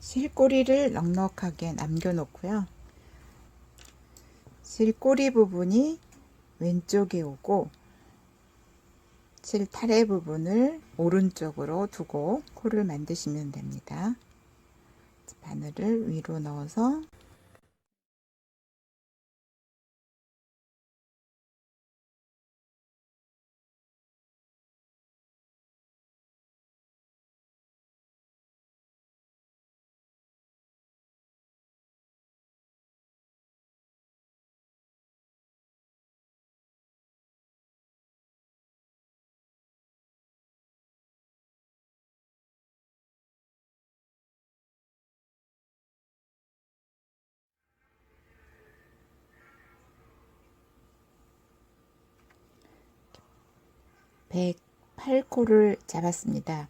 실꼬리를 넉넉하게 남겨놓고요. 실꼬리 부분이 왼쪽에 오고 실타래 부분을 오른쪽으로 두고 코를 만드시면 됩니다. 바늘을 위로 넣어서 백 8코를 잡았습니다.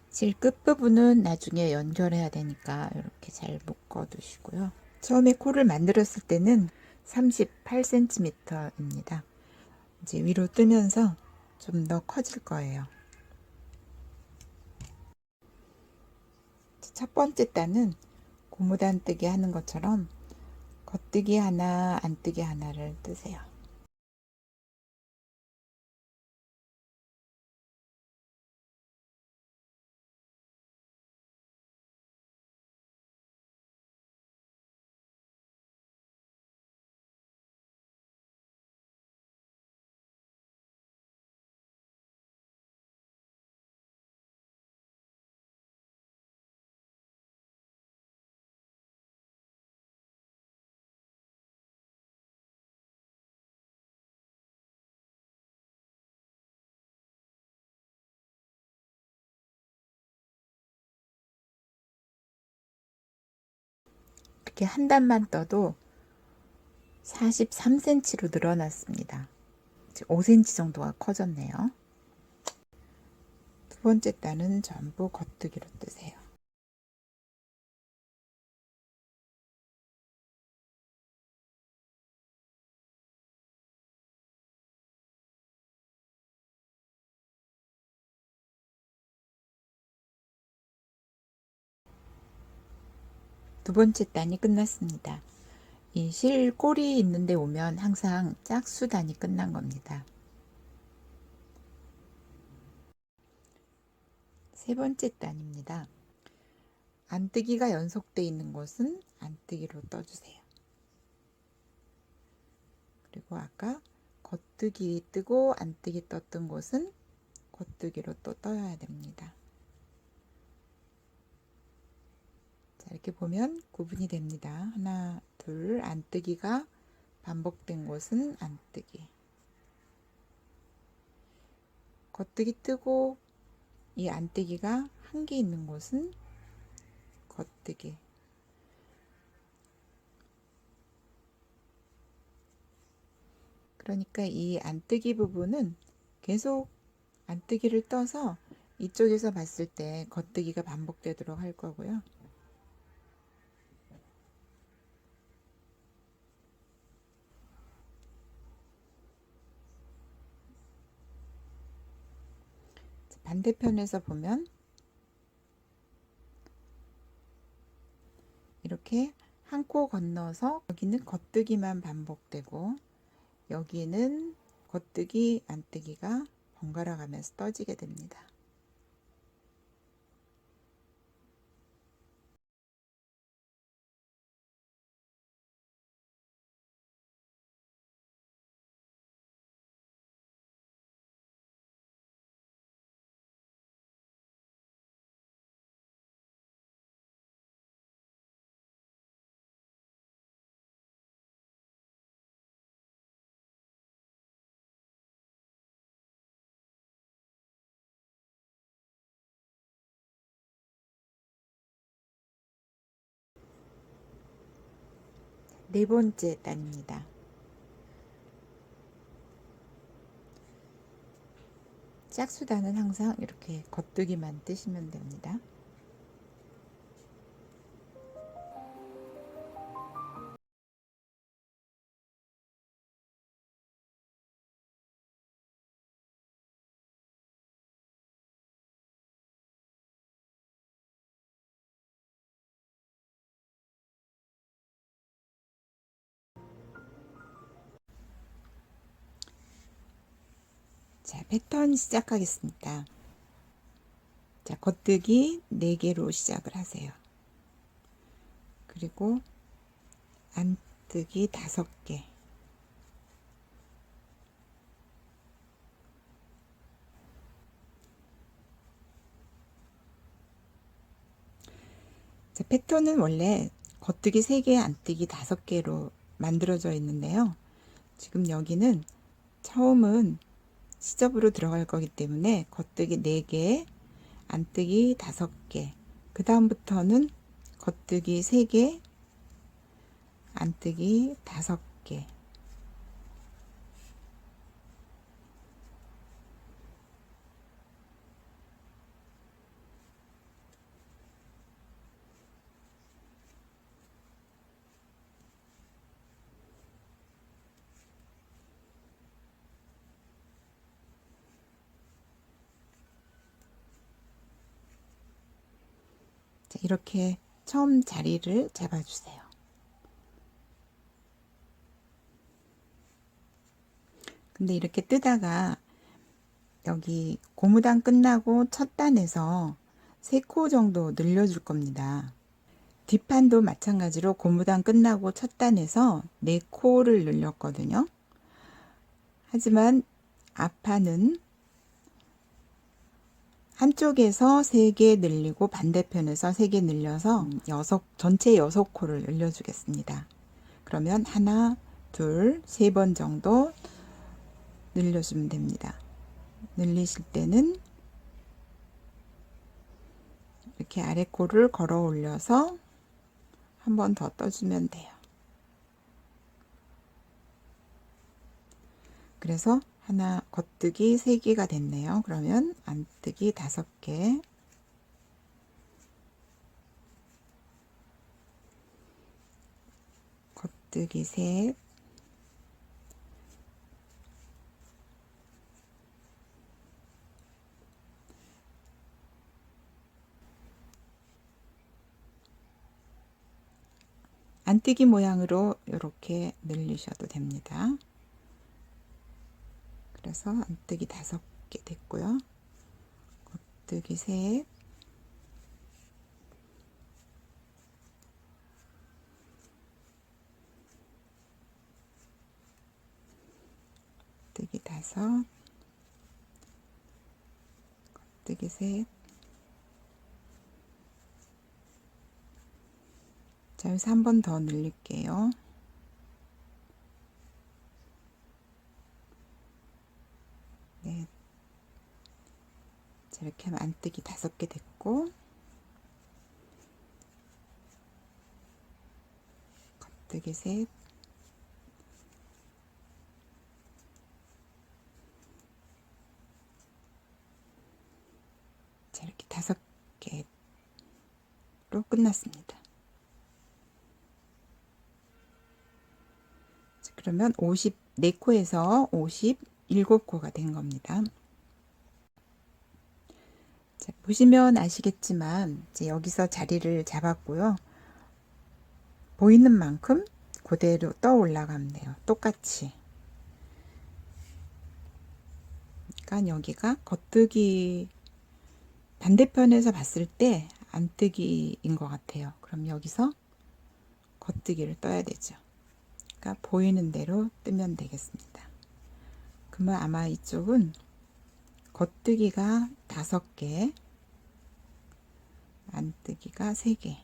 실 끝부분은 나중에 연결해야 되니까 이렇게 잘 묶어 두시고요. 처음에 코를 만들었을 때는 38cm입니다. 이제 위로 뜨면서 좀 더 커질 거예요. 첫 번째 단은 고무단뜨기 하는 것처럼 겉뜨기 하나, 안뜨기 하나를 뜨세요. 이렇게 한 단만 떠도 43cm로 늘어났습니다. 이제 5cm 정도가 커졌네요. 두 번째 단은 전부 겉뜨기로 뜨세요. 두 번째 단이 끝났습니다. 이 실 꼬리 있는데 오면 항상 짝수 단이 끝난 겁니다. 세 번째 단입니다. 안뜨기가 연속되어 있는 곳은 안뜨기로 떠주세요. 그리고 아까 겉뜨기 뜨고 안뜨기 떴던 곳은 겉뜨기로 또 떠야 됩니다. 자, 이렇게 보면 구분이 됩니다. 하나, 둘, 안뜨기가 반복된 곳은 안뜨기. 겉뜨기 뜨고 이 안뜨기가 한 개 있는 곳은 겉뜨기. 그러니까 이 안뜨기 부분은 계속 안뜨기를 떠서 이쪽에서 봤을 때 겉뜨기가 반복되도록 할 거고요. 반대편에서 보면 이렇게 한 코 건너서 여기는 겉뜨기만 반복되고 여기는 겉뜨기, 안뜨기가 번갈아 가면서 떠지게 됩니다. 네 번째 단입니다. 짝수단은 항상 이렇게 겉뜨기만 뜨시면 됩니다. 자, 패턴 시작하겠습니다. 자, 겉뜨기 4개로 시작을 하세요. 그리고 안뜨기 5개. 자, 패턴은 원래 겉뜨기 3개, 안뜨기 5개로 만들어져 있는데요. 지금 여기는 처음은 시접으로 들어갈 거기 때문에 겉뜨기 4개, 안뜨기 5개, 그 다음부터는 겉뜨기 3개, 안뜨기 5개. 자, 이렇게 처음 자리를 잡아주세요. 근데 이렇게 뜨다가 여기 고무단 끝나고 첫 단에서 3코 정도 늘려줄 겁니다. 뒷판도 마찬가지로 고무단 끝나고 첫 단에서 4코를 늘렸거든요. 하지만 앞판은 한쪽에서 3개 늘리고 반대편에서 3개 늘려서 전체 6코를 늘려주겠습니다. 그러면 하나, 둘, 3번 정도 늘려주면 됩니다. 늘리실 때는 이렇게 아래 코를 걸어 올려서 한 번 더 떠주면 돼요. 그래서 하나 겉뜨기 3개가 됐네요. 그러면 안뜨기 5개, 겉뜨기 3, 안뜨기 모양으로 이렇게 늘리셔도 됩니다. 그래서 안뜨기 5개 됐고요. 겉뜨기 3, 겉뜨기 5, 겉뜨기 3. 자, 여기서 한 번 더 늘릴게요. 네. 자, 이렇게 하면 안뜨기 5개 됐고, 겉뜨기 3, 자, 이렇게 5개로 끝났습니다. 자, 그러면 54코에서 57코가 된 겁니다. 자, 보시면 아시겠지만 이제 여기서 자리를 잡았고요. 보이는 만큼 그대로 떠 올라가면 돼요. 똑같이. 그러니까 여기가 겉뜨기 반대편에서 봤을 때 안뜨기인 것 같아요. 그럼 여기서 겉뜨기를 떠야 되죠. 그러니까 보이는 대로 뜨면 되겠습니다. 그러면 아마 이쪽은 겉뜨기가 5개, 안뜨기가 3개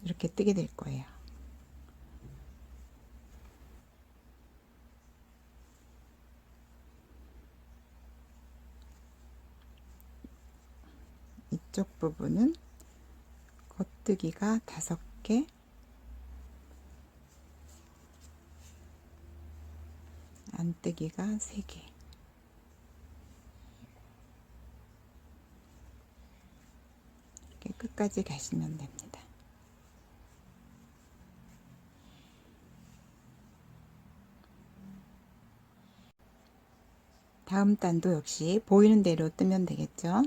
이렇게 뜨게 될 거예요. 이쪽 부분은 겉뜨기가 5개, 안뜨기가 3개. 이렇게 끝까지 가시면 됩니다. 다음 단도 역시 보이는 대로 뜨면 되겠죠.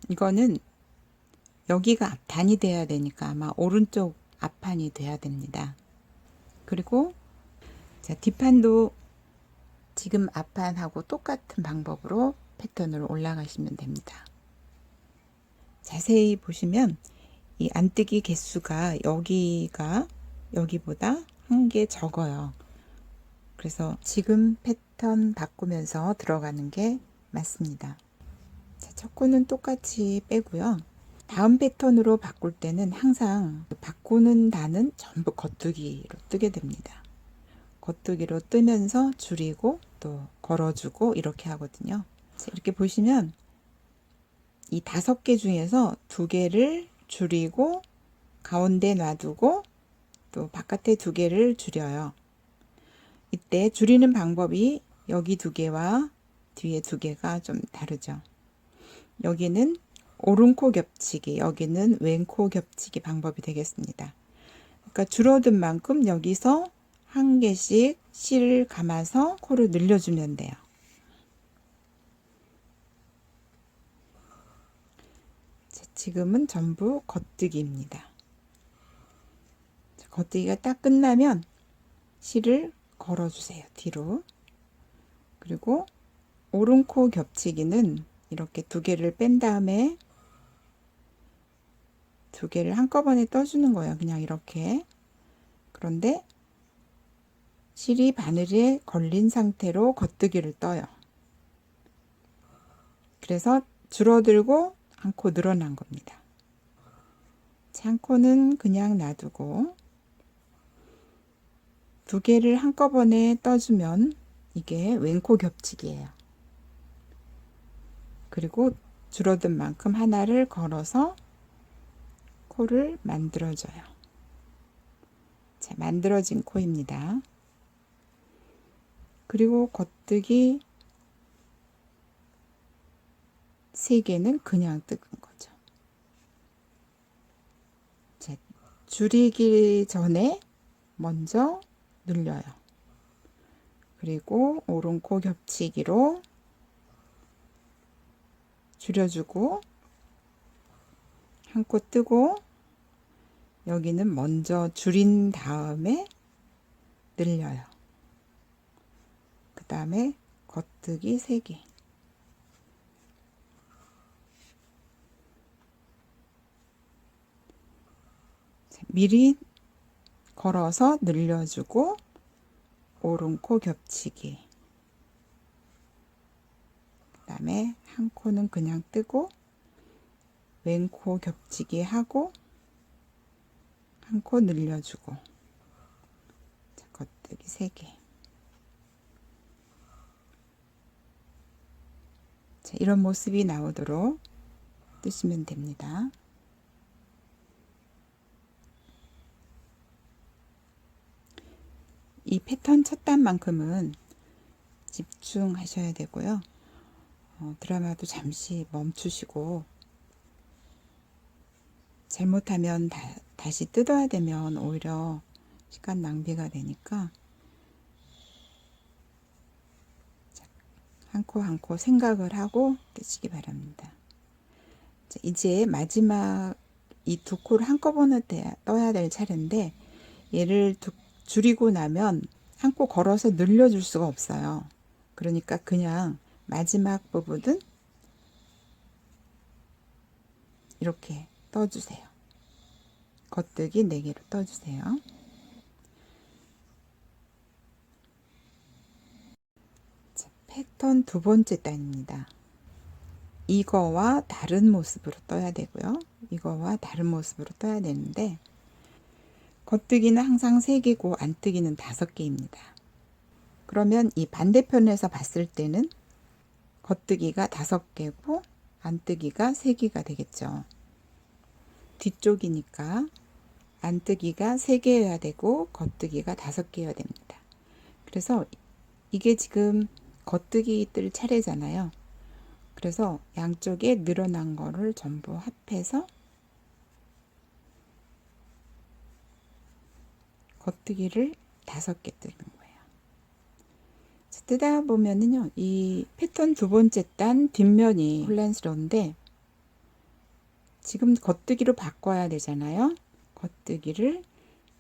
이거는 여기가 앞판이 돼야 되니까 아마 오른쪽 앞판이 돼야 됩니다. 그리고 자, 뒷판도 지금 앞판하고 똑같은 방법으로 패턴으로 올라가시면 됩니다. 자세히 보시면 이 안뜨기 개수가 여기보다 한 개 적어요. 그래서 지금 패턴 바꾸면서 들어가는 게 맞습니다. 자, 첫 코는 똑같이 빼고요. 다음 패턴으로 바꿀 때는 항상 바꾸는 단은 전부 겉뜨기로 뜨게 됩니다. 겉뜨기로 뜨면서 줄이고 또 걸어주고 이렇게 하거든요. 자, 이렇게 보시면 이 5개 중에서 2개를 줄이고 가운데 놔두고 또 바깥에 2개를 줄여요. 이때 줄이는 방법이 여기 2개와 뒤에 2개가 좀 다르죠. 여기는 오른코 겹치기, 여기는 왼코 겹치기 방법이 되겠습니다. 그러니까 줄어든 만큼 여기서 한 개씩 실을 감아서 코를 늘려주면 돼요. 지금은 전부 겉뜨기입니다. 겉뜨기가 딱 끝나면 실을 걸어주세요. 뒤로. 그리고 오른코 겹치기는 이렇게 2개를 뺀 다음에 2개를 한꺼번에 떠주는 거예요. 그냥 이렇게. 그런데 실이 바늘에 걸린 상태로 겉뜨기를 떠요. 그래서 줄어들고 한 코 늘어난 겁니다. 한 코는 그냥 놔두고 2개를 한꺼번에 떠주면 이게 왼코 겹치기예요. 그리고 줄어든 만큼 하나를 걸어서 코를 만들어줘요. 자, 만들어진 코입니다. 그리고 겉뜨기 3개는 그냥 뜨는 거죠. 자, 줄이기 전에 먼저 늘려요. 그리고 오른코 겹치기로 줄여주고 한 코 뜨고 여기는 먼저 줄인 다음에 늘려요. 그 다음에 겉뜨기 3개. 미리 걸어서 늘려주고 오른코 겹치기. 그 다음에 한 코는 그냥 뜨고 왼코 겹치기 하고 한 코 늘려주고. 자, 겉뜨기 3개. 자, 이런 모습이 나오도록 뜨시면 됩니다. 이 패턴 첫 단만큼은 집중하셔야 되고요. 드라마도 잠시 멈추시고 잘못하면 다시 뜯어야 되면 오히려 시간 낭비가 되니까 한 코 한 코 생각을 하고 뜨시기 바랍니다. 자, 이제 마지막 이 2코를 한꺼번에 떠야 될 차례인데 얘를 줄이고 나면 한 코 걸어서 늘려줄 수가 없어요. 그러니까 그냥 마지막 부분은 이렇게 떠주세요. 겉뜨기 4개로 떠주세요. 자, 패턴 2번째 단입니다. 이거와 다른 모습으로 떠야 되고요. 이거와 다른 모습으로 떠야 되는데 겉뜨기는 항상 3개고 안뜨기는 5개입니다. 그러면 이 반대편에서 봤을 때는 겉뜨기가 5개고 안뜨기가 3개가 되겠죠. 뒤쪽이니까 안뜨기가 3개여야 되고 겉뜨기가 5개여야 됩니다. 그래서 이게 지금 겉뜨기 뜰 차례잖아요. 그래서 양쪽에 늘어난 거를 전부 합해서 겉뜨기를 5개 뜨는 거예요. 뜨다 보면은요, 이 패턴 2번째 단 뒷면이 혼란스러운데 지금 겉뜨기로 바꿔야 되잖아요. 겉뜨기를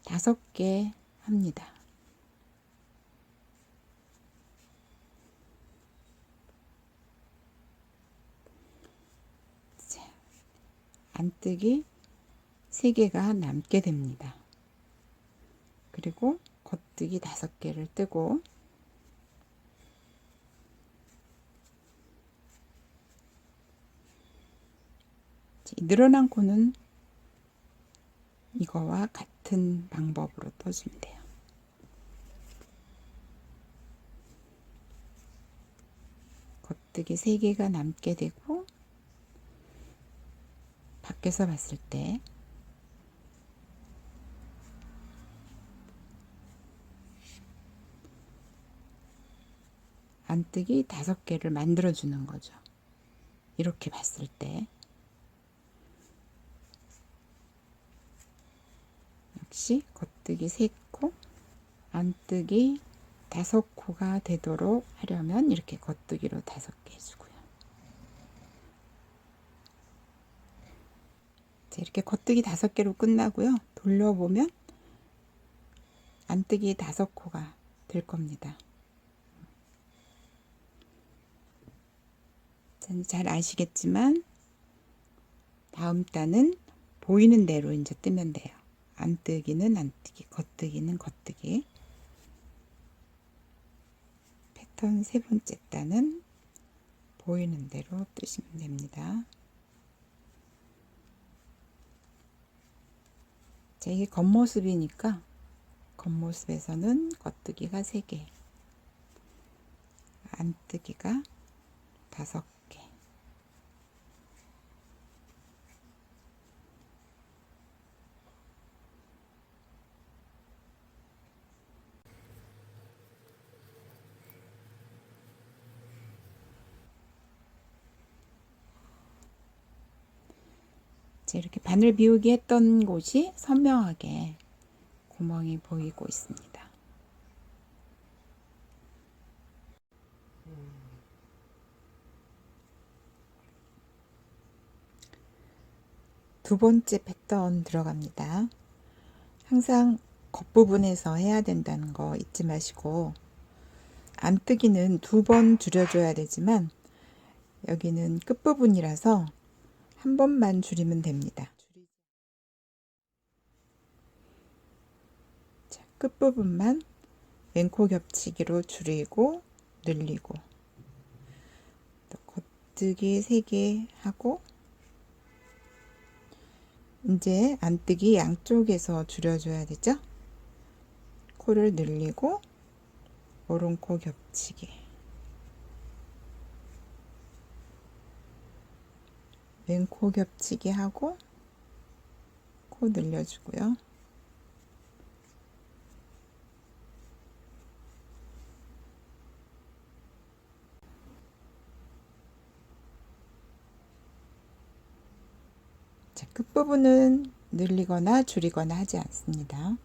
5개 합니다. 자, 안뜨기 3개가 남게 됩니다. 그리고 겉뜨기 5개를 뜨고 늘어난 코는 이거와 같은 방법으로 떠주면 돼요. 겉뜨기 3개가 남게 되고 밖에서 봤을 때 안뜨기 5개를 만들어 주는 거죠. 이렇게 봤을 때 역시 겉뜨기 3코, 안뜨기 5코가 되도록 하려면 이렇게 겉뜨기로 5개 해주고요. 자, 이렇게 겉뜨기 5개로 끝나고요. 돌려보면 안뜨기 5코가 될 겁니다. 잘 아시겠지만 다음 단은 보이는 대로 이제 뜨면 돼요. 안뜨기는 안뜨기, 겉뜨기는 겉뜨기. 패턴 3번째 단은 보이는 대로 뜨시면 됩니다. 자, 이게 겉모습이니까 겉모습에서는 겉뜨기가 3개, 안뜨기가 5개. 이렇게 바늘 비우기 했던 곳이 선명하게 구멍이 보이고 있습니다. 두 번째 패턴 들어갑니다. 항상 겉부분에서 해야 된다는 거 잊지 마시고, 안뜨기는 2번 줄여줘야 되지만 여기는 끝부분이라서 한 번만 줄이면 됩니다. 자, 끝부분만 왼코 겹치기로 줄이고 늘리고, 또 겉뜨기 3개 하고, 이제 안뜨기 양쪽에서 줄여줘야 되죠. 코를 늘리고 오른코 겹치기, 왼코 겹치기 하고 코 늘려주고요. 자, 끝부분은 늘리거나 줄이거나 하지 않습니다.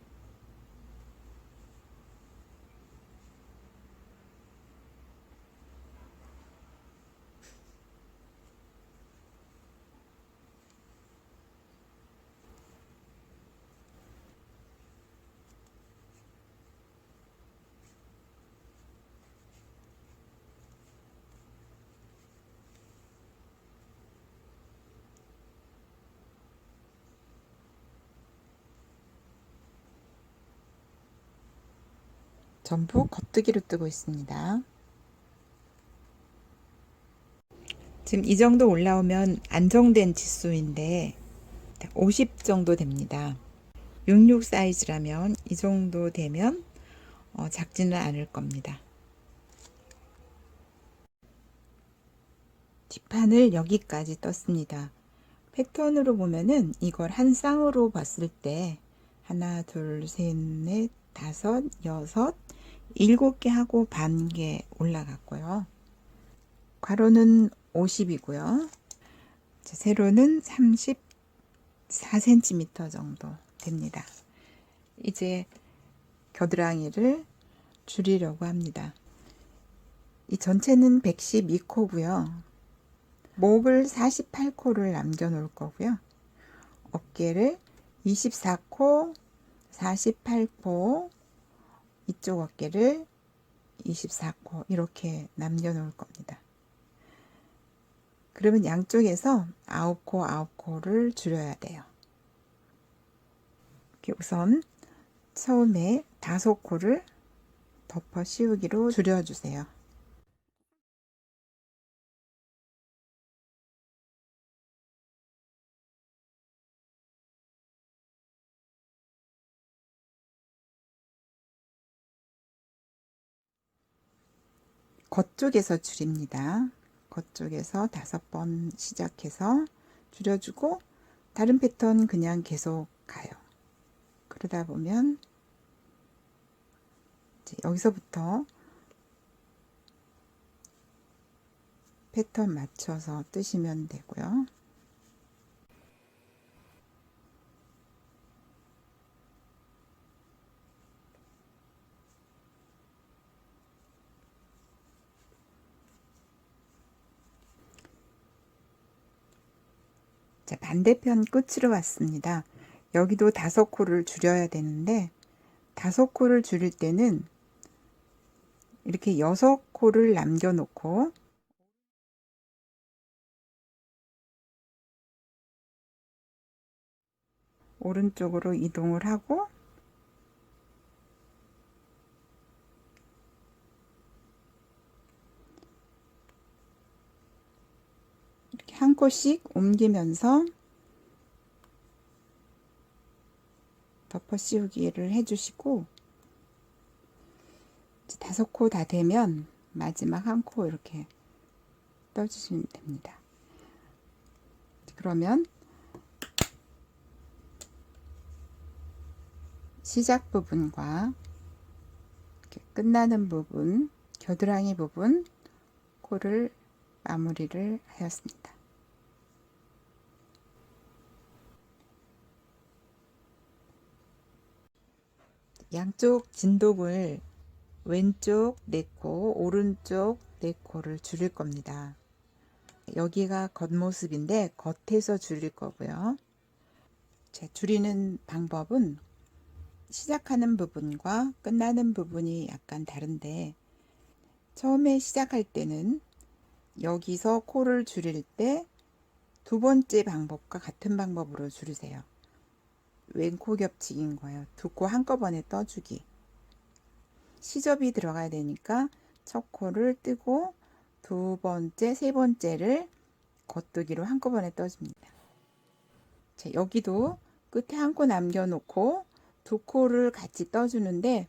전부 겉뜨기로 뜨고 있습니다. 지금 이 정도 올라오면 안정된 치수인데 50 정도 됩니다. 66 사이즈라면 이 정도 되면 작지는 않을 겁니다. 뒷판을 여기까지 떴습니다. 패턴으로 보면은 이걸 한 쌍으로 봤을 때 하나, 둘, 셋, 넷, 다섯, 여섯, 7개 하고 반 개 올라갔고요. 괄호는 50이고요. 세로는 34cm 정도 됩니다. 이제 겨드랑이를 줄이려고 합니다. 이 전체는 112코고요. 목을 48코를 남겨 놓을 거고요. 어깨를 24코, 48코, 이쪽 어깨를 24코 이렇게 남겨놓을 겁니다. 그러면 양쪽에서 9코, 9코를 줄여야 돼요. 우선 처음에 5코를 덮어 씌우기로 줄여주세요. 겉쪽에서 줄입니다. 겉쪽에서 5번 시작해서 줄여주고 다른 패턴 그냥 계속 가요. 그러다 보면 이제 여기서부터 패턴 맞춰서 뜨시면 되고요. 자, 반대편 끝으로 왔습니다. 여기도 5코를 줄여야 되는데 5코를 줄일 때는 이렇게 6코를 남겨놓고 오른쪽으로 이동을 하고 이렇게 한 코씩 옮기면서 덮어 씌우기를 해주시고 5코 다 되면 마지막 한 코 이렇게 떠주시면 됩니다. 그러면 시작 부분과 이렇게 끝나는 부분, 겨드랑이 부분 코를 마무리를 하였습니다. 양쪽 진독을 왼쪽 4코, 오른쪽 4코를 줄일 겁니다. 여기가 겉모습인데 겉에서 줄일 거고요. 자, 줄이는 방법은 시작하는 부분과 끝나는 부분이 약간 다른데 처음에 시작할 때는 여기서 코를 줄일 때 2번째 방법과 같은 방법으로 줄이세요. 왼코 겹치기인 거예요. 2코 한꺼번에 떠주기. 시접이 들어가야 되니까 첫 코를 뜨고 2번째, 3번째를 겉뜨기로 한꺼번에 떠줍니다. 자, 여기도 끝에 한 코 남겨놓고 2코를 같이 떠주는데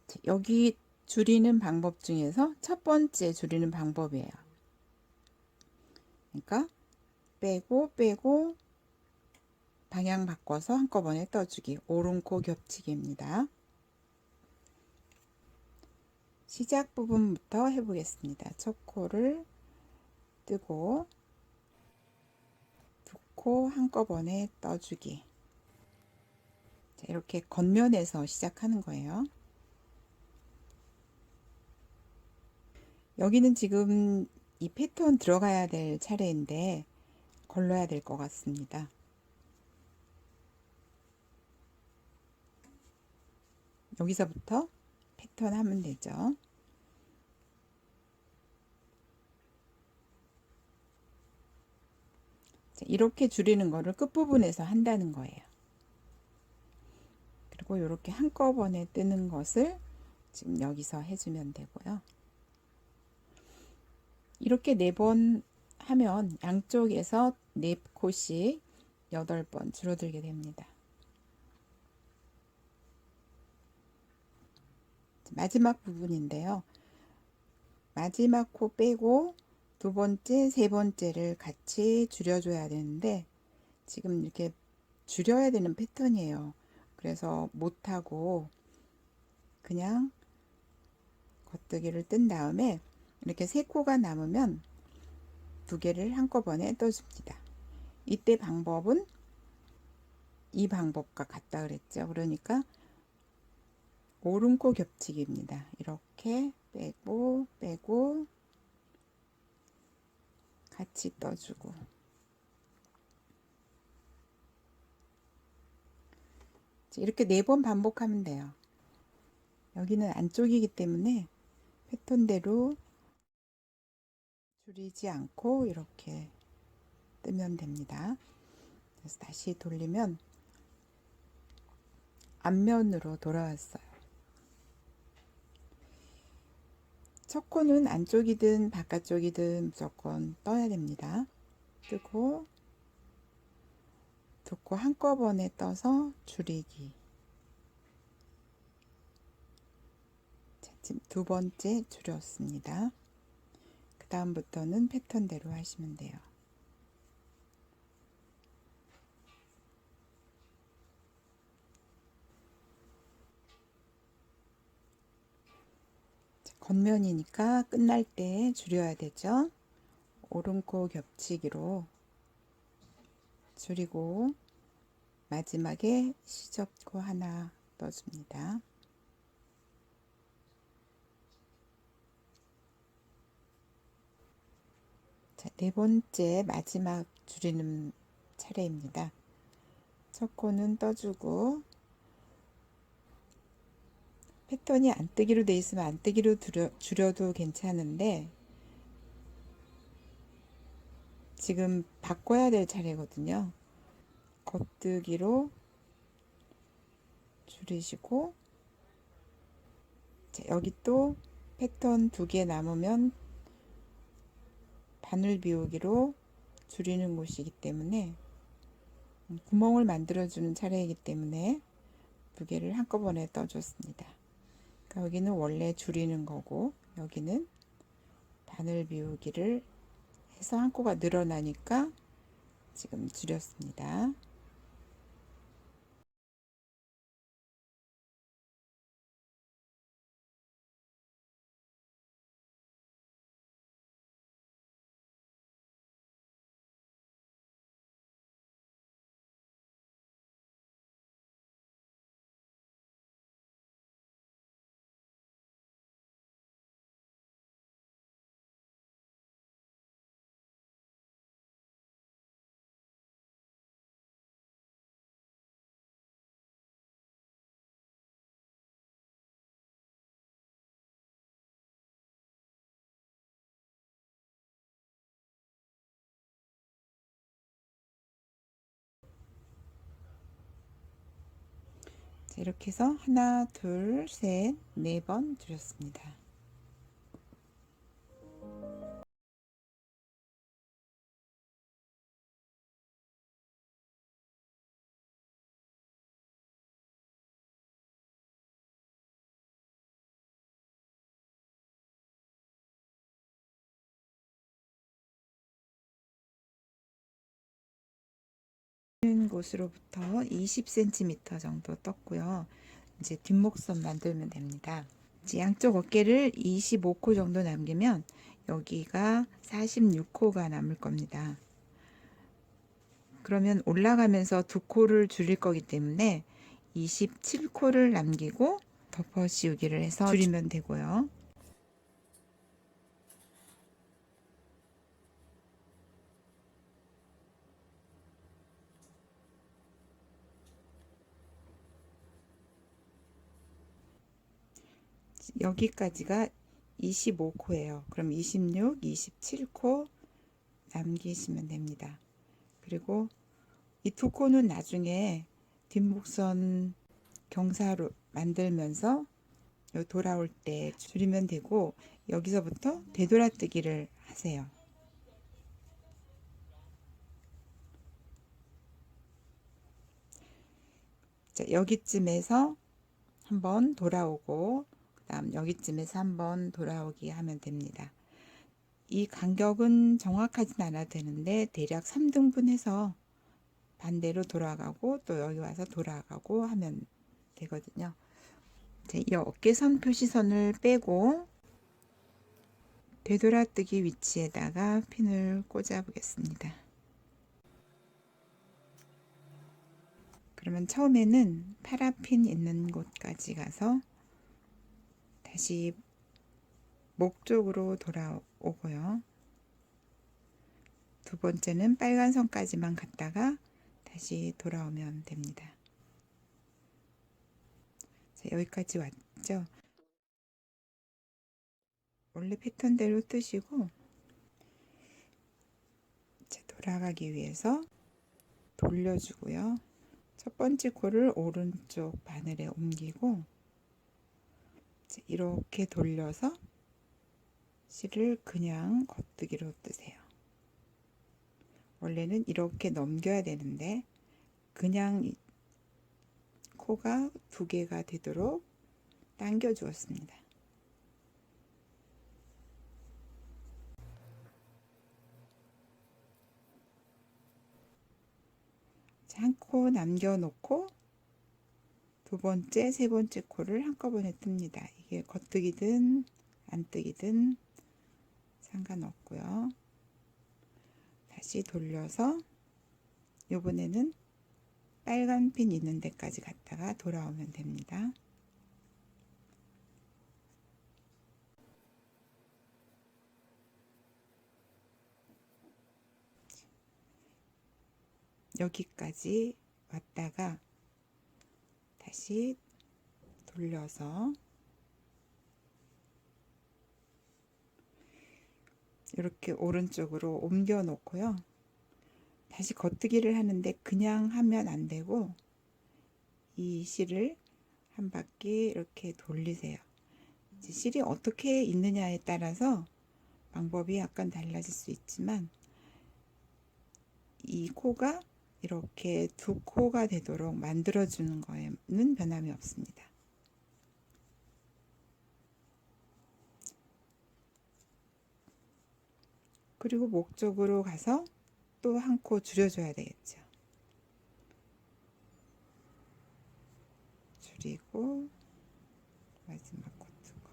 자, 여기 줄이는 방법 중에서 첫 번째 줄이는 방법이에요. 그러니까 빼고 방향 바꿔서 한꺼번에 떠주기. 오른코 겹치기입니다. 시작 부분부터 해보겠습니다. 첫 코를 뜨고 2코 한꺼번에 떠주기. 자, 이렇게 겉면에서 시작하는 거예요. 여기는 지금 이 패턴 들어가야 될 차례인데 걸러야 될 것 같습니다. 여기서부터 패턴 하면 되죠. 자, 이렇게 줄이는 거를 끝부분에서 한다는 거예요. 그리고 이렇게 한꺼번에 뜨는 것을 지금 여기서 해주면 되고요. 이렇게 4번 하면 양쪽에서 4코씩 8번 줄어들게 됩니다. 마지막 부분인데요. 마지막 코 빼고 2번째, 3번째를 같이 줄여줘야 되는데 지금 이렇게 줄여야 되는 패턴이에요. 그래서 못하고 그냥 겉뜨기를 뜬 다음에 이렇게 3코가 남으면 2개를 한꺼번에 떠줍니다. 이때 방법은 이 방법과 같다 그랬죠. 그러니까 오른코 겹치기입니다. 이렇게 빼고 같이 떠주고 이렇게 4번 반복하면 돼요. 여기는 안쪽이기 때문에 패턴대로 줄이지 않고 이렇게 뜨면 됩니다. 그래서 다시 돌리면 앞면으로 돌아왔어요. 첫 코는 안쪽이든 바깥쪽이든 무조건 떠야 됩니다. 뜨고 두 코 한꺼번에 떠서 줄이기. 자, 지금 두 번째 줄였습니다. 그 다음부터는 패턴대로 하시면 돼요. 자, 겉면이니까 끝날 때 줄여야 되죠. 오른코 겹치기로 줄이고 마지막에 시접코 하나 떠줍니다. 자, 네 번째 마지막 줄이는 차례입니다. 첫 코는 떠주고 패턴이 안 뜨기로 돼 있으면 안 뜨기로 줄여도 괜찮은데 지금 바꿔야 될 차례거든요. 겉뜨기로 줄이시고 자, 여기 또 패턴 2개 남으면 바늘 비우기로 줄이는 곳이기 때문에 구멍을 만들어주는 차례이기 때문에 2개를 한꺼번에 떠줬습니다. 그러니까 여기는 원래 줄이는 거고 여기는 바늘 비우기를 해서 한 코가 늘어나니까 지금 줄였습니다. 자, 이렇게 해서 하나, 둘, 셋, 4번 줄였습니다. 곳으로부터 20cm 정도 떴고요. 이제 뒷목선 만들면 됩니다. 이제 양쪽 어깨를 25코 정도 남기면 여기가 46코가 남을 겁니다. 그러면 올라가면서 2코를 줄일 거기 때문에 27코를 남기고 덮어 씌우기를 해서 줄이면 되고요. 여기까지가 25코예요. 그럼 26, 27코 남기시면 됩니다. 그리고 이 2코는 나중에 뒷목선 경사로 만들면서 돌아올 때 줄이면 되고 여기서부터 되돌아뜨기를 하세요. 자, 여기쯤에서 한번 돌아오고 그다음 여기쯤에서 한번 돌아오기 하면 됩니다. 이 간격은 정확하진 않아도 되는데 대략 3등분 해서 반대로 돌아가고 또 여기 와서 돌아가고 하면 되거든요. 이 어깨선 표시선을 빼고 되돌아뜨기 위치에다가 핀을 꽂아 보겠습니다. 그러면 처음에는 파라핀 있는 곳까지 가서 다시 목 쪽으로 돌아오고요. 두 번째는 빨간 선까지만 갔다가 다시 돌아오면 됩니다. 자, 여기까지 왔죠. 원래 패턴대로 뜨시고, 자, 돌아가기 위해서 돌려주고요. 첫 번째 코를 오른쪽 바늘에 옮기고, 자, 이렇게 돌려서 실을 그냥 겉뜨기로 뜨세요. 원래는 이렇게 넘겨야 되는데 그냥 코가 두 개가 되도록 당겨 주었습니다. 한 코 남겨 놓고 두 번째, 세 번째 코를 한꺼번에 뜹니다. 이게 겉뜨기든 안 뜨기든 상관없고요. 다시 돌려서 이번에는 빨간 핀 있는 데까지 갔다가 돌아오면 됩니다. 여기까지 왔다가 다시 돌려서 이렇게 오른쪽으로 옮겨 놓고요. 다시 겉뜨기를 하는데 그냥 하면 안 되고 이 실을 한 바퀴 이렇게 돌리세요. 이제 실이 어떻게 있느냐에 따라서 방법이 약간 달라질 수 있지만 이 코가 이렇게 두 코가 되도록 만들어주는 거에는 변함이 없습니다. 그리고 목 쪽으로 가서 또 한 코 줄여줘야 되겠죠. 줄이고 마지막 코 뜨고.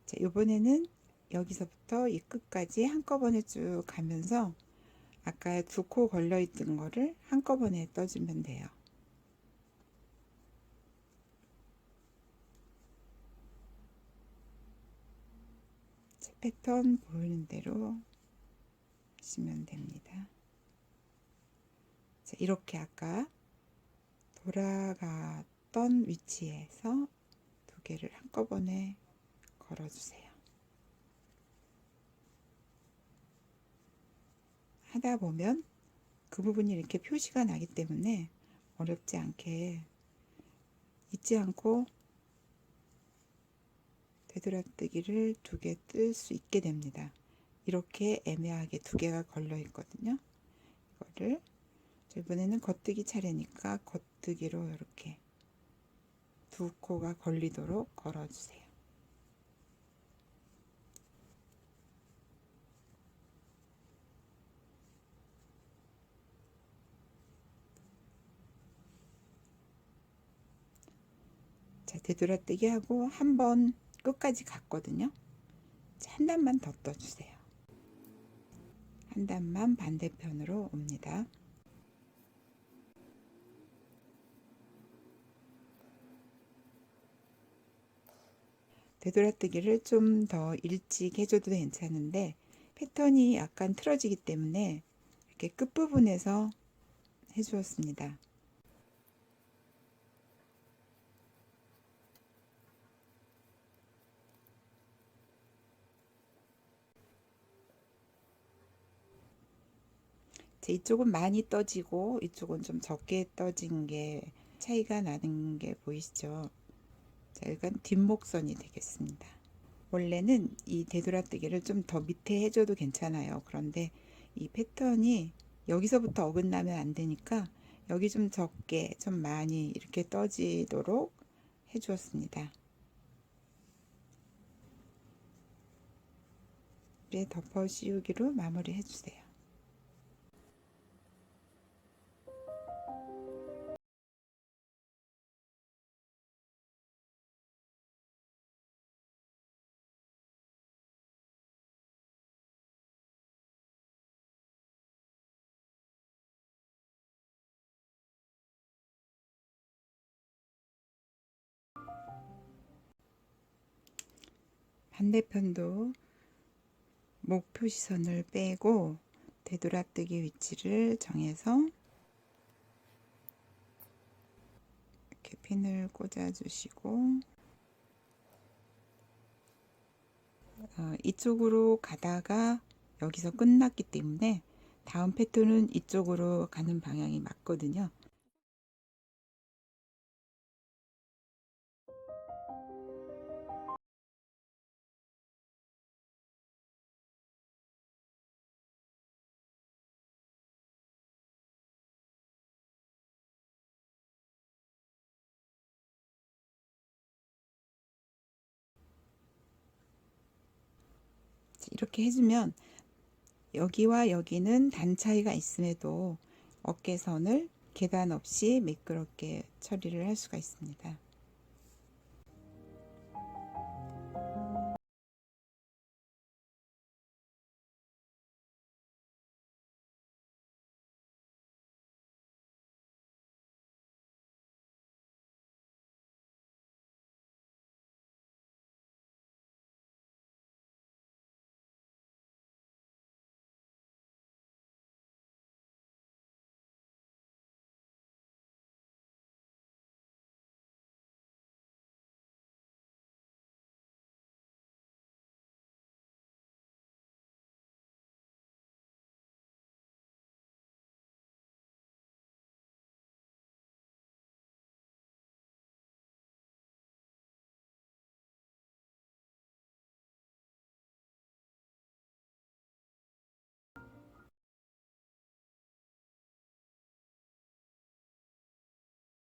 자, 이번에는 여기서부터 이 끝까지 한꺼번에 쭉 가면서 아까 두 코 걸려 있던 거를 한꺼번에 떠주면 돼요. 자, 패턴 보이는 대로 하시면 됩니다. 자, 이렇게 아까 돌아갔던 위치에서 두 개를 한꺼번에 걸어주세요. 하다 보면 그 부분이 이렇게 표시가 나기 때문에 어렵지 않게 잊지 않고 되돌아뜨기를 두 개 뜰 수 있게 됩니다. 이렇게 애매하게 두 개가 걸려 있거든요. 이거를 이번에는 겉뜨기 차례니까 겉뜨기로 이렇게 두 코가 걸리도록 걸어주세요. 자, 되돌아뜨기 하고 한 번 끝까지 갔거든요. 자, 한 단만 더 떠주세요. 한 단만 반대편으로 옵니다. 되돌아뜨기를 좀 더 일찍 해줘도 괜찮은데 패턴이 약간 틀어지기 때문에 이렇게 끝부분에서 해주었습니다. 이쪽은 많이 떠지고 이쪽은 좀 적게 떠진 게 차이가 나는 게 보이시죠? 자, 이건 뒷목선이 되겠습니다. 원래는 이 되돌아뜨기를 좀 더 밑에 해줘도 괜찮아요. 그런데 이 패턴이 여기서부터 어긋나면 안 되니까 여기 좀 적게 좀 많이 이렇게 떠지도록 해주었습니다. 이제 덮어 씌우기로 마무리 해주세요. 반대편도 목표 시선을 빼고 되돌아뜨기 위치를 정해서 이렇게 핀을 꽂아 주시고 이쪽으로 가다가 여기서 끝났기 때문에 다음 패턴은 이쪽으로 가는 방향이 맞거든요. 이렇게 해주면 여기와 여기는 단 차이가 있음에도 어깨선을 계단 없이 매끄럽게 처리를 할 수가 있습니다.